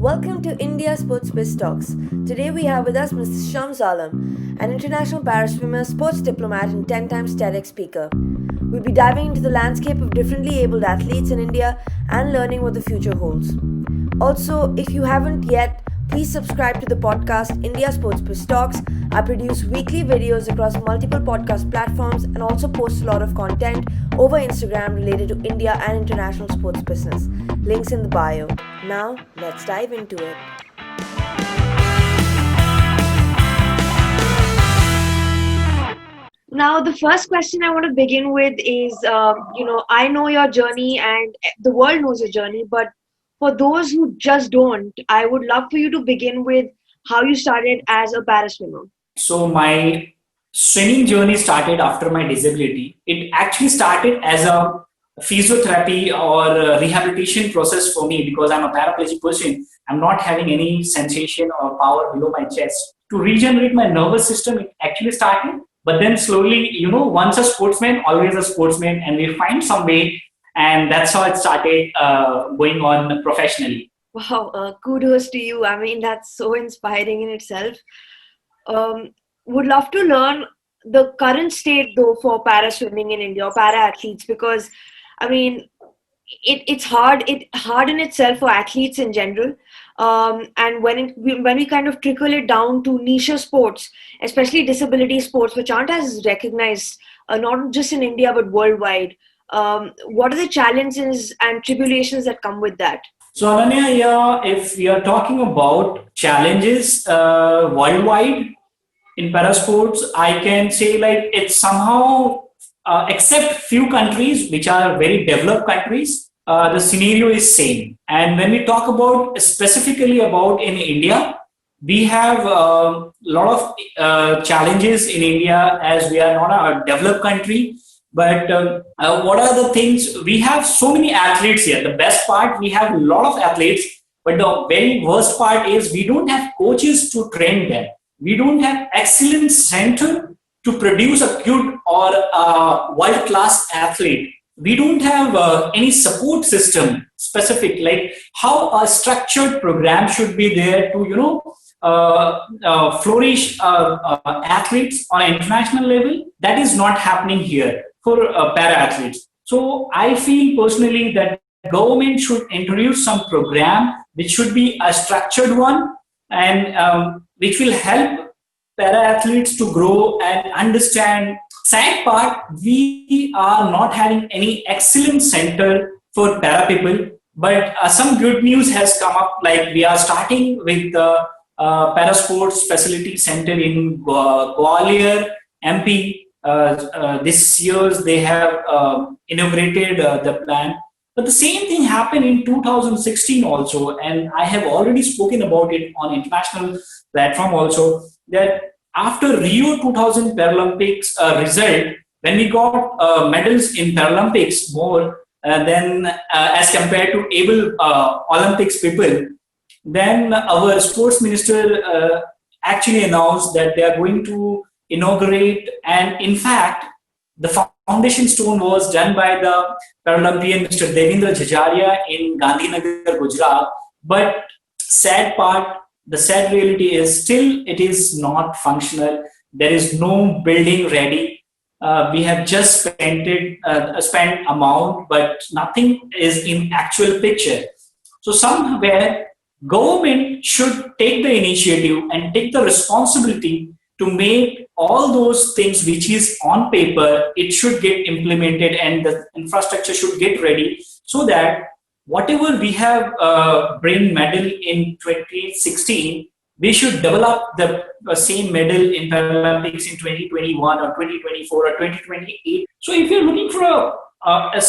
Welcome to India Sportsbiz Talks. Today we have with us Mr. Shams Alam, an international paraswimmer, sports diplomat, and 10 times TEDx speaker. We'll be diving into the landscape of differently abled athletes in India and learning what the future holds. Also, if you haven't yet, please subscribe to the podcast India Sportsbiz Talks. I produce weekly videos across multiple podcast platforms and also post a lot of content over Instagram related to India and international sports business. Links in the bio. Now, let's dive into it. Now, the first question I want to begin with is, I know your journey and the world knows your journey, but for those who just don't, I would love for you to begin with how you started as a paraswimmer. So my swimming journey started after my disability. It actually started as a physiotherapy or rehabilitation process for me because I'm a paraplegic person. I'm not having any sensation or power below my chest. To regenerate my nervous system, it actually started. But then slowly, once a sportsman, always a sportsman, and we find some way. And that's how it started going on professionally. Wow, kudos to you. I mean, that's so inspiring in itself. Would love to learn the current state though for para swimming in India or para athletes, because I mean it's hard in itself for athletes in general, and when we kind of trickle it down to niche sports, especially disability sports which aren't as recognized, not just in India but worldwide, what are the challenges and tribulations that come with that? So Ananya, if we are talking about challenges worldwide in parasports, I can say like it's somehow, except few countries which are very developed countries, the scenario is same. And when we talk about specifically about in India, we have a lot of challenges in India as we are not a developed country. But what are the things? We have so many athletes here. The best part, we have a lot of athletes, but the very worst part is we don't have coaches to train them. We don't have excellent center to produce a good or a world-class athlete. We don't have any support system specific, like how a structured program should be there to, flourish athletes on an international level. That is not happening here for para athletes. So I feel personally that government should introduce some program which should be a structured one and which will help para athletes to grow and understand. Sad part, we are not having any excellent center for para people, but some good news has come up. Like we are starting with the para sports facility center in Gwalior, MP. This year they have inaugurated the plan. But the same thing happened in 2016 also, and I have already spoken about it on international platform also, that after Rio 2000 Paralympics result, when we got medals in Paralympics more than as compared to able Olympics people, then our sports minister actually announced that they are going to inaugurate, and in fact, the foundation stone was done by the Paralympian Mr. Devendra Jajaria in Gandhinagar, Gujarat. But sad part, the sad reality is still it is not functional. There is no building ready. We have just spent amount, but nothing is in actual picture. So somewhere government should take the initiative and take the responsibility to make all those things which is on paper, it should get implemented and the infrastructure should get ready so that whatever we have bring medal in 2016, we should develop the same medal in Paralympics in 2021 or 2024 or 2028. So if you're looking for a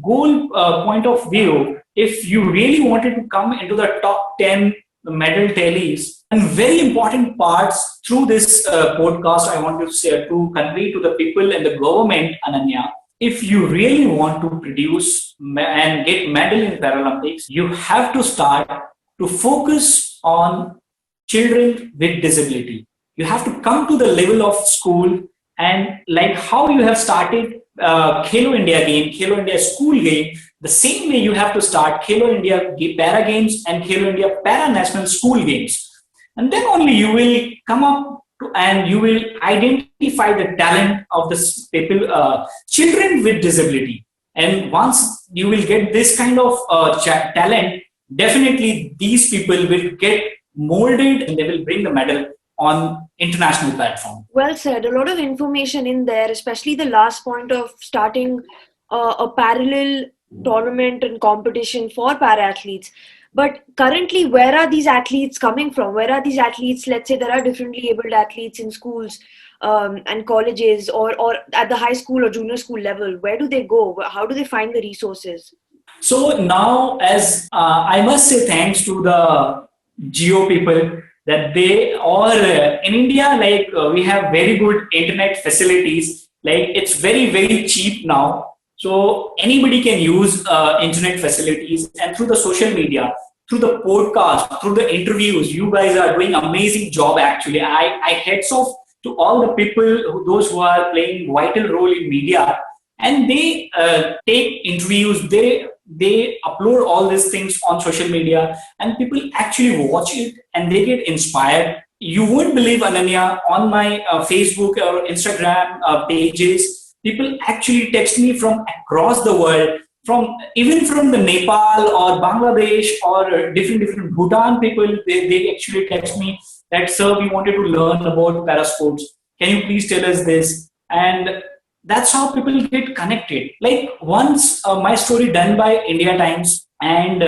goal point of view, if you really wanted to come into the top 10 medal tallies, and very important parts through this podcast, I want to say to convey to the people and the government, Ananya, if you really want to produce and get medal in Paralympics, you have to start to focus on children with disability. You have to come to the level of school, and like how you have started Khelo India game, Khelo India school game, The same way you have to start Khelo India Para Games and Khelo India Para National School Games. And then only you will come up and you will identify the talent of the people, children with disability. And once you will get this kind of talent, definitely these people will get molded and they will bring the medal on international platform. Well said. A lot of information in there, especially the last point of starting a parallel tournament and competition for para-athletes. But currently, where are these athletes coming from? Where are these athletes? Let's say there are differently abled athletes in schools and colleges or at the high school or junior school level. Where do they go? How do they find the resources? So now, as I must say thanks to the Geo people, that they are in India, we have very good internet facilities. Like it's very, very cheap now. So anybody can use internet facilities, and through the social media, through the podcast, through the interviews, you guys are doing amazing job. Actually, I heads off to all the people, those who are playing vital role in media, and they take interviews. They upload all these things on social media, and people actually watch it and they get inspired. You won't believe, Ananya, on my Facebook or Instagram pages, people actually text me from across the world, even from the Nepal or Bangladesh or different Bhutan people. They actually text me that, sir, we wanted to learn about para sports. Can you please tell us this? And that's how people get connected. Like once my story done by India Times, and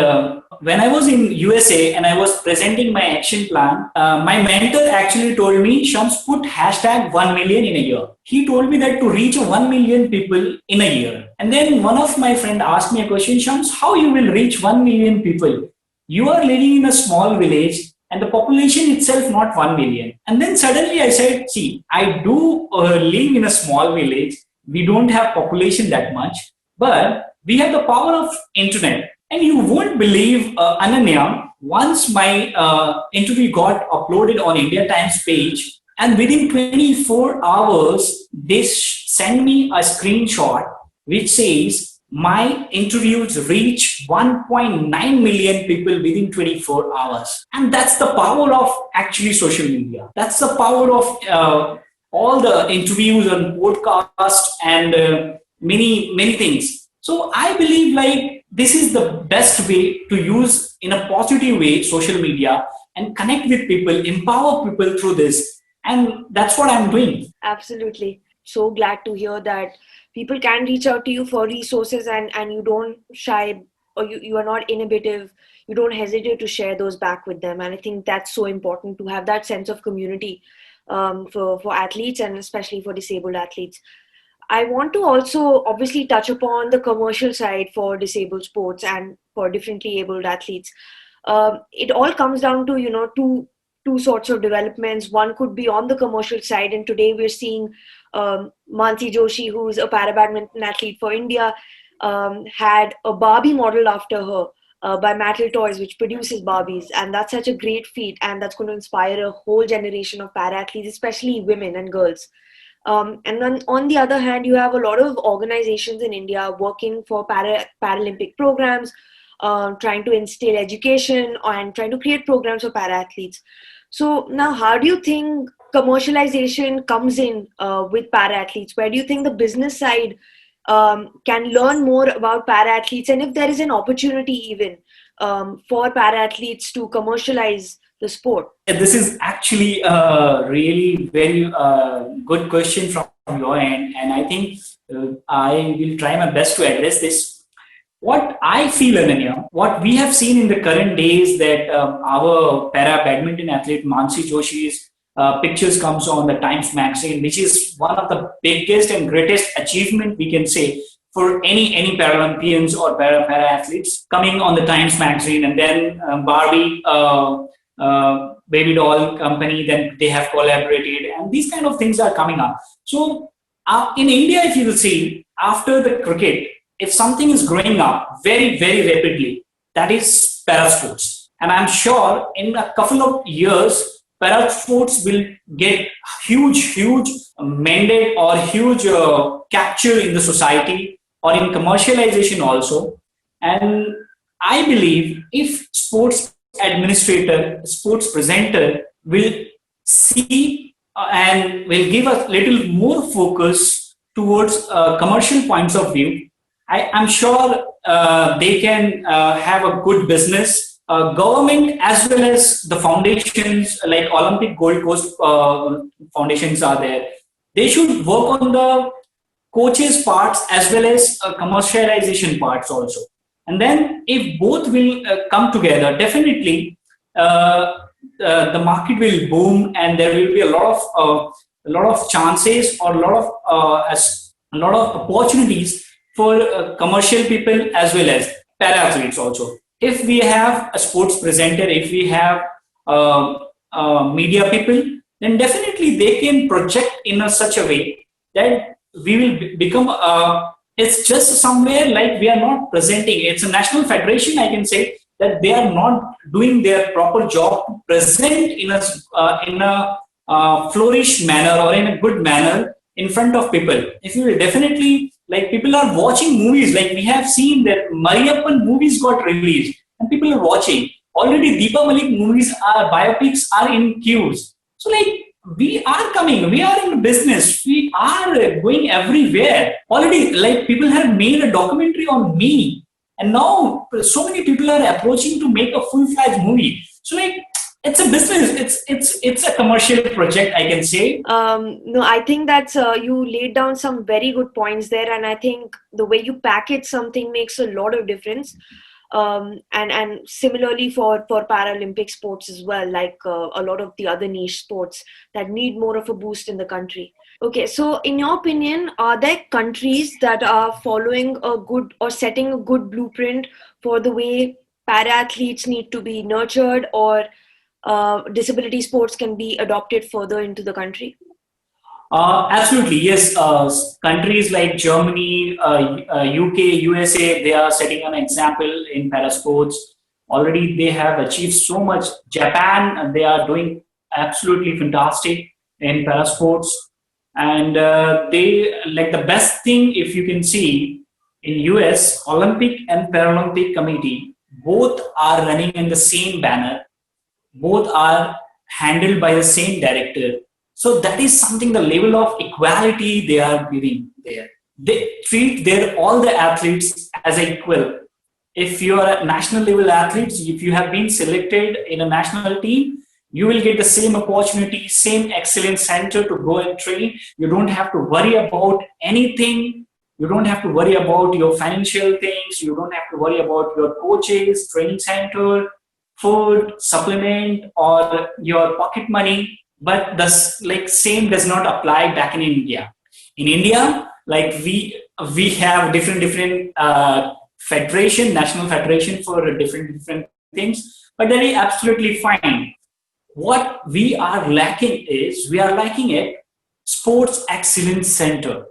when I was in USA and I was presenting my action plan, my mentor actually told me, Shams, put hashtag 1 million in a year. He told me that to reach 1 million people in a year. And then one of my friend asked me a question, Shams, how you will reach 1 million people? You are living in a small village and the population itself not 1 million. And then suddenly I said, see, I do live in a small village. We don't have population that much, but we have the power of internet. And you won't believe, Ananya, once my interview got uploaded on India Times page, and within 24 hours, they send me a screenshot which says my interviews reach 1.9 million people within 24 hours. And that's the power of actually social media. That's the power of all the interviews and podcasts and many things. So I believe like this is the best way to use in a positive way social media and connect with people, empower people through this. And that's what I'm doing. Absolutely. So glad to hear that people can reach out to you for resources and you don't shy or you are not inhibitive. You don't hesitate to share those back with them. And I think that's so important to have that sense of community for athletes and especially for disabled athletes. I want to also obviously touch upon the commercial side for disabled sports and for differently abled athletes. It all comes down to, two sorts of developments. One could be on the commercial side. And today we're seeing Mansi Joshi, who's a para badminton athlete for India, had a Barbie modeled after her by Mattel Toys, which produces Barbies. And that's such a great feat. And that's going to inspire a whole generation of para athletes, especially women and girls. And then on the other hand, you have a lot of organizations in India working for Paralympic programs, trying to instill education and trying to create programs for para-athletes. So now how do you think commercialization comes in with para-athletes? Where do you think the business side can learn more about para-athletes? And if there is an opportunity even for para-athletes to commercialize the sport? This is actually a really very good question from your end, and I think I will try my best to address this. What I feel, Ananya, what we have seen in the current days that our para badminton athlete Mansi Joshi's pictures comes on the Times magazine, which is one of the biggest and greatest achievement we can say for any Paralympians or para athletes coming on the Times magazine, and then Barbie. Baby doll company, then they have collaborated, and these kind of things are coming up. So in India, if you will see, after the cricket, if something is growing up very, very rapidly, that is para sports. And I'm sure in a couple of years, para sports will get huge mandate or huge capture in the society or in commercialization also. And I believe if sports administrator, sports presenter will see and will give a little more focus towards commercial points of view, I'm sure they can have a good business. Government as well as the foundations like Olympic Gold Coast foundations are there. They should work on the coaches parts as well as commercialization parts also. And then if both will come together, definitely the market will boom, and there will be a lot of chances or a lot of opportunities for commercial people as well as para athletes also. If we have a sports presenter, if we have media people, then definitely they can project in such a way that we will become it's just somewhere like we are not presenting. It's a national federation, I can say, that they are not doing their proper job to present in a flourished manner or in a good manner in front of people. If you will definitely, like, people are watching movies, like we have seen that Mariyappan movies got released and people are watching. Already Deepa Malik movies biopics are in queues. So like, we are coming, we are in business, we are going everywhere. Already, like, people have made a documentary on me, and now so many people are approaching to make a full-fledged movie. So like, it's a business, it's a commercial project, I can say. No, I think that's you laid down some very good points there, and I think the way you package something makes a lot of difference. And similarly for Paralympic sports as well, like a lot of the other niche sports that need more of a boost in the country. Okay, so in your opinion, are there countries that are following a good or setting a good blueprint for the way para athletes need to be nurtured, or disability sports can be adopted further into the country? Absolutely, yes. Countries like Germany, UK, USA, they are setting an example in parasports. Already they have achieved so much. Japan, they are doing absolutely fantastic in parasports. And they, like, the best thing, if you can see, in US, Olympic and Paralympic Committee, both are running in the same banner. Both are handled by the same director. So that is something, the level of equality they are giving there. They treat all the athletes as equal. If you are a national level athlete, if you have been selected in a national team, you will get the same opportunity, same excellence center to go and train. You don't have to worry about anything. You don't have to worry about your financial things. You don't have to worry about your coaches, training center, food, supplement, or your pocket money. But the same does not apply back in India. In India, like, we have different federation, national federation for different things, but that is absolutely fine. What we are lacking is, we are lacking a sports excellence center.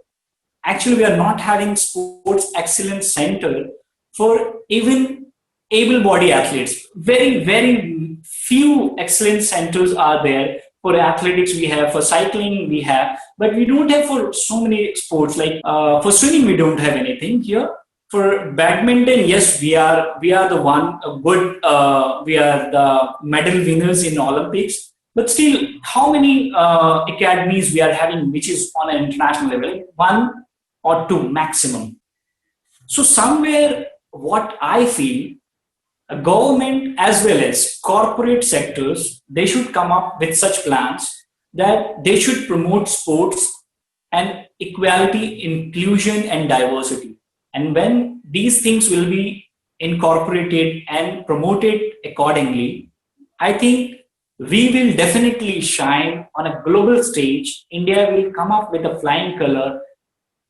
Actually, we are not having sports excellence center for even able-bodied athletes. Very, very few excellence centers are there. For athletics, we have. For cycling, we have. But we don't have for so many sports. Like for swimming, we don't have anything here. For badminton, yes, we are the one good. We are the medal winners in Olympics. But still, how many academies we are having, which is on an international level? One or two maximum. So somewhere, what I feel, government as well as corporate sectors, they should come up with such plans that they should promote sports and equality, inclusion, and diversity. And when these things will be incorporated and promoted accordingly, I think we will definitely shine on a global stage. India will come up with a flying color.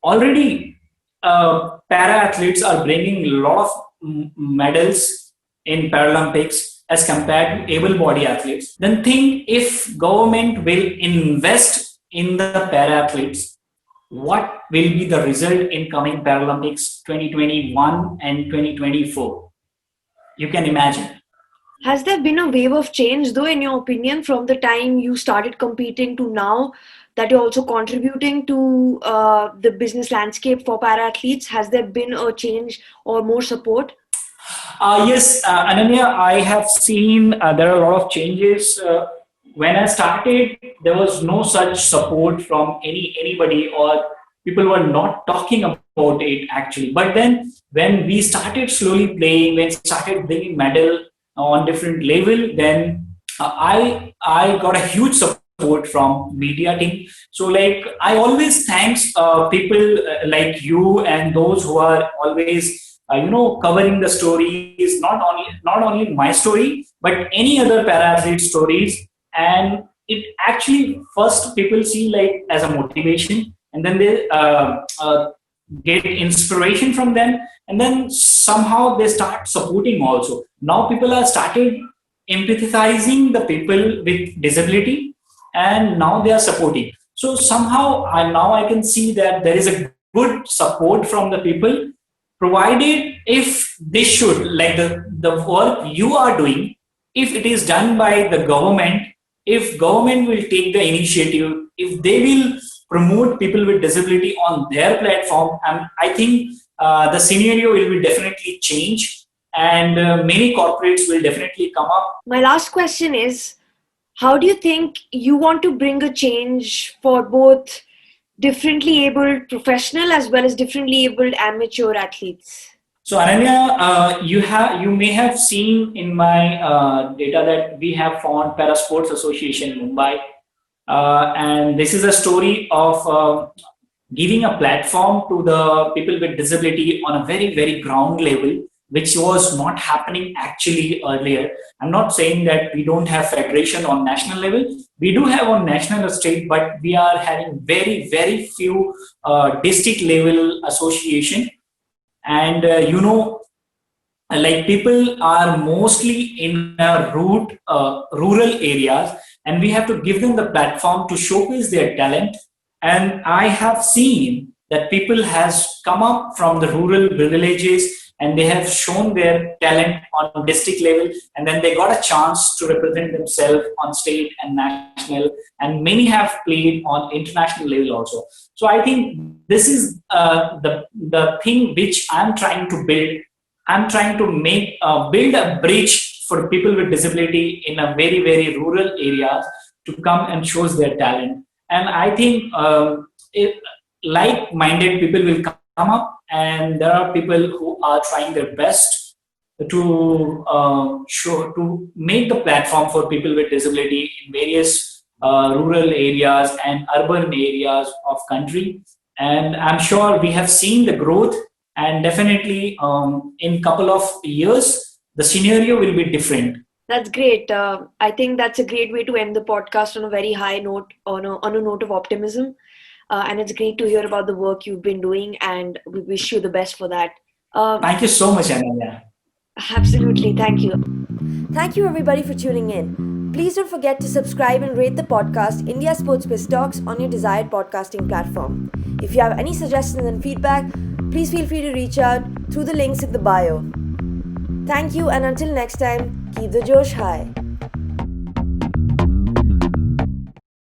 Already, para athletes are bringing a lot of medals in Paralympics as compared to able-bodied athletes. Then think, if government will invest in the para athletes, what will be the result in coming Paralympics 2021 and 2024? You can imagine. Has there been a wave of change, though, in your opinion, from the time you started competing to now, that you're also contributing to the business landscape for para athletes? Has there been a change or more support? Yes, Ananya, I have seen there are a lot of changes. When I started, there was no such support from anybody, or people were not talking about it actually. But then, when we started slowly playing, when we started bringing medal on different level, then I got a huge support from media team. So like I always thanks people like you and those who are always covering the stories, not only my story but any other para athlete stories. And it actually first people see like as a motivation, and then they get inspiration from them, and then somehow they start supporting also. Now people are started empathizing the people with disability, and now they are supporting. So somehow I can see that there is a good support from the people, provided if they should like the work you are doing, if it is done by the government, if government will take the initiative, if they will promote people with disability on their platform, I think the scenario will be definitely change, and many corporates will definitely come up. My last question is, how do you think you want to bring a change for both differently abled professional as well as differently abled amateur athletes? So Ananya, you may have seen in my data that we have found Para Sports Association Mumbai, and this is a story of giving a platform to the people with disability on a very ground level, which was not happening actually earlier. I'm not saying that we don't have federation on national level. We do have on national or state, but we are having very few district level association. And like people are mostly in rural areas, and we have to give them the platform to showcase their talent. And I have seen that people has come up from the rural villages, and they have shown their talent on district level, and then they got a chance to represent themselves on state and national, and many have played on international level also. So I think this is the thing which I'm trying to build. I'm trying to make build a bridge for people with disability in a very rural areas to come and shows their talent. And I think like-minded people will come up, and there are people who are trying their best to to make the platform for people with disability in various rural areas and urban areas of country. And I'm sure we have seen the growth, and definitely in couple of years the scenario will be different. That's great. I think that's a great way to end the podcast on a very high note, on a note of optimism. And it's great to hear about the work you've been doing, and we wish you the best for that. Thank you so much, Ananya. Absolutely. Thank you. Thank you, everybody, for tuning in. Please don't forget to subscribe and rate the podcast India Sportsbiz Talks on your desired podcasting platform. If you have any suggestions and feedback, please feel free to reach out through the links in the bio. Thank you, and until next time, keep the Josh high.